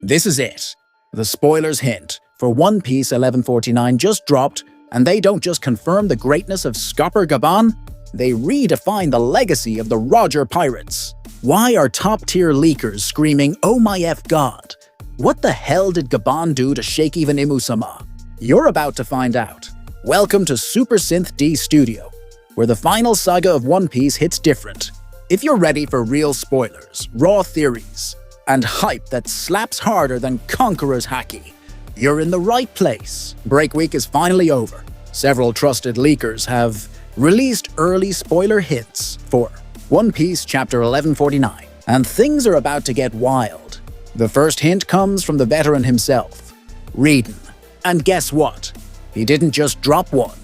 This is it. The spoiler's hint for One Piece 1149 just dropped, and they don't just confirm the greatness of Scopper Gaban, they redefine the legacy of the Roger Pirates. Why are top-tier leakers screaming, "Oh my F God"? What the hell did Gaban do to shake even Imu-sama? You're about to find out. Welcome to Super Synth D Studio, where the final saga of One Piece hits different. If you're ready for real spoilers, raw theories, and hype that slaps harder than Conqueror's Haki, you're in the right place. Break week is finally over. Several trusted leakers have released early spoiler hints for One Piece Chapter 1149, and things are about to get wild. The first hint comes from the veteran himself, Redon. And guess what? He didn't just drop one,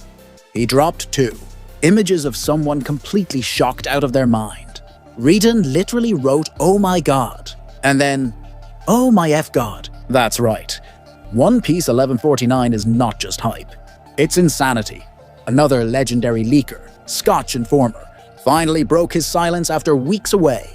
he dropped two. Images of someone completely shocked out of their mind. Redon literally wrote, "Oh my God," and then, "Oh my F God." That's right. One Piece 1149 is not just hype. It's insanity. Another legendary leaker, Scotch Informer, finally broke his silence after weeks away.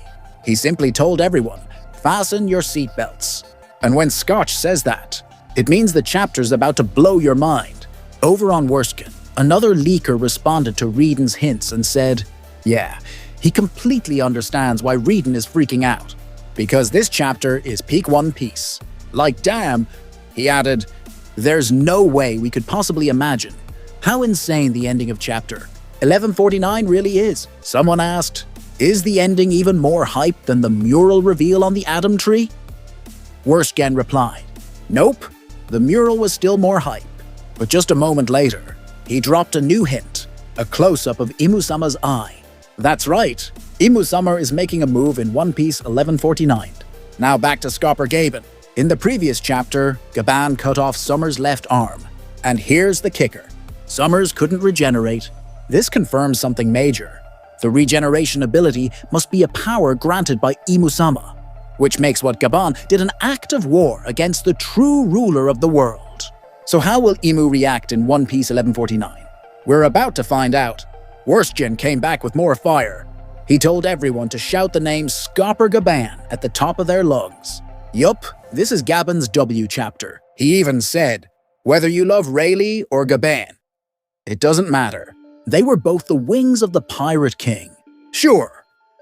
He simply told everyone, "Fasten your seatbelts." And when Scotch says that, it means the chapter's about to blow your mind. Over on Worstgen, another leaker responded to Redon's hints and said, yeah, he completely understands why Redon is freaking out. Because this chapter is peak One Piece. Like damn, he added, "There's no way we could possibly imagine how insane the ending of chapter 1149 really is." Someone asked, is the ending even more hype than the mural reveal on the Adam Tree? Worstgen replied, nope, the mural was still more hype. But just a moment later, he dropped a new hint, a close-up of Imu-sama's eye. That's right, Imu-sama is making a move in One Piece 1149. Now back to Scopper Gaban. In the previous chapter, Gaban cut off Sommers' left arm. And here's the kicker. Sommers couldn't regenerate. This confirms something major. The regeneration ability must be a power granted by Imu-sama, which makes what Gaban did an act of war against the true ruler of the world. So how will Imu react in One Piece 1149? We're about to find out. Worstgen came back with more fire. He told everyone to shout the name Scopper Gaban at the top of their lungs. Yup, this is Gaban's W chapter. He even said, whether you love Rayleigh or Gaban, it doesn't matter. They were both the wings of the Pirate King. Sure,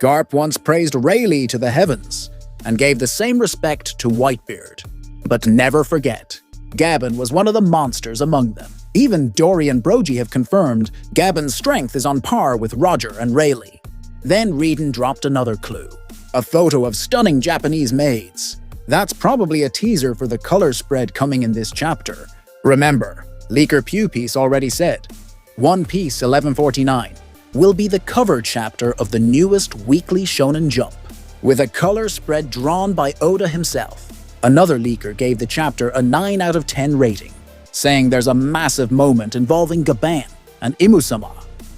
Garp once praised Rayleigh to the heavens and gave the same respect to Whitebeard. But never forget, Gaban was one of the monsters among them. Even Dory and Brogy have confirmed Gaban's strength is on par with Roger and Rayleigh. Then Redon dropped another clue, a photo of stunning Japanese maids. That's probably a teaser for the color spread coming in this chapter. Remember, leaker Pewpiece already said, One Piece 1149 will be the cover chapter of the newest weekly Shonen Jump, with a color spread drawn by Oda himself. Another leaker gave the chapter a 9 out of 10 rating, saying there's a massive moment involving Gaban and Imu-sama.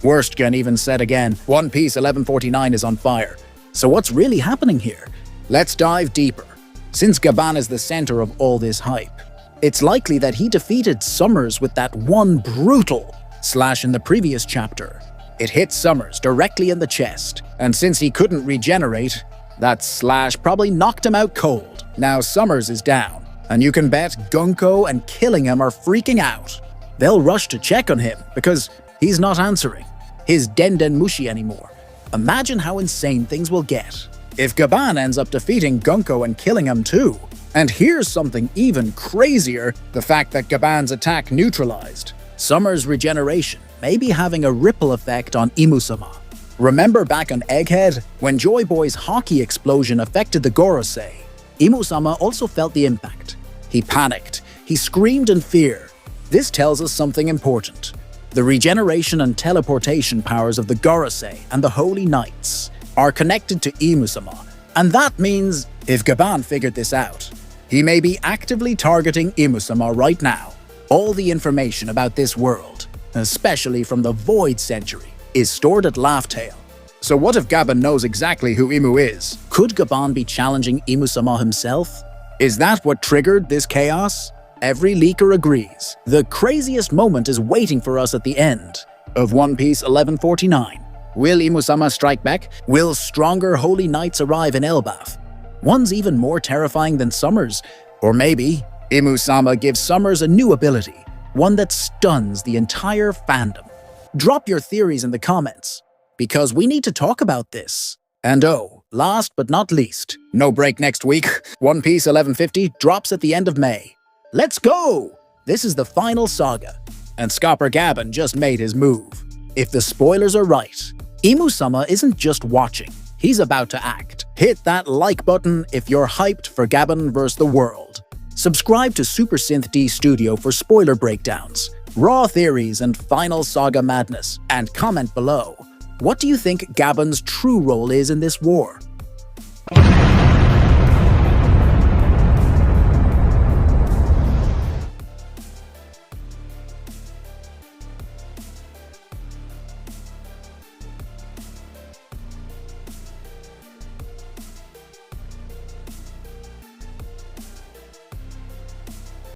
Worstgen even said again, One Piece 1149 is on fire. So what's really happening here? Let's dive deeper. Since Gaban is the center of all this hype, it's likely that he defeated Sommers with that one brutal slash in the previous chapter. It hit Sommers directly in the chest, and since he couldn't regenerate, that slash probably knocked him out cold. Now Sommers is down, and you can bet Gunko and Killingham are freaking out. They'll rush to check on him because he's not answering his Denden Mushi anymore. Imagine how insane things will get if Gaban ends up defeating Gunko and Killingham too. And here's something even crazier, the fact that Gaban's attack neutralized Sommers' regeneration may be having a ripple effect on Imu-sama. Remember back on Egghead, when Joy Boy's hockey explosion affected the Gorosei? Imu-sama also felt the impact. He panicked. He screamed in fear. This tells us something important. The regeneration and teleportation powers of the Gorosei and the Holy Knights are connected to Imu-sama, and that means if Gaban figured this out, he may be actively targeting Imu-sama right now. All the information about this world, especially from the Void Century, is stored at Laugh-Tale. So what if Gaban knows exactly who Imu is? Could Gaban be challenging Imu-sama himself? Is that what triggered this chaos? Every leaker agrees. The craziest moment is waiting for us at the end of One Piece 1149. Will Imu-sama strike back? Will stronger Holy Knights arrive in Elbaf? One's even more terrifying than Sommers, Or maybe Imu-sama gives Sommers a new ability, one that stuns the entire fandom. Drop your theories in the comments, because we need to talk about this. And oh, last but not least, no break next week. One Piece 1150 drops at the end of May. Let's go! This is the Final Saga, and Scopper Gaban just made his move. If the spoilers are right, Imu-sama isn't just watching, he's about to act. Hit that like button if you're hyped for Gaban vs. the world. Subscribe to Super Synth D Studio for spoiler breakdowns, raw theories, and Final Saga madness, and comment below. What do you think Gaban's true role is in this war?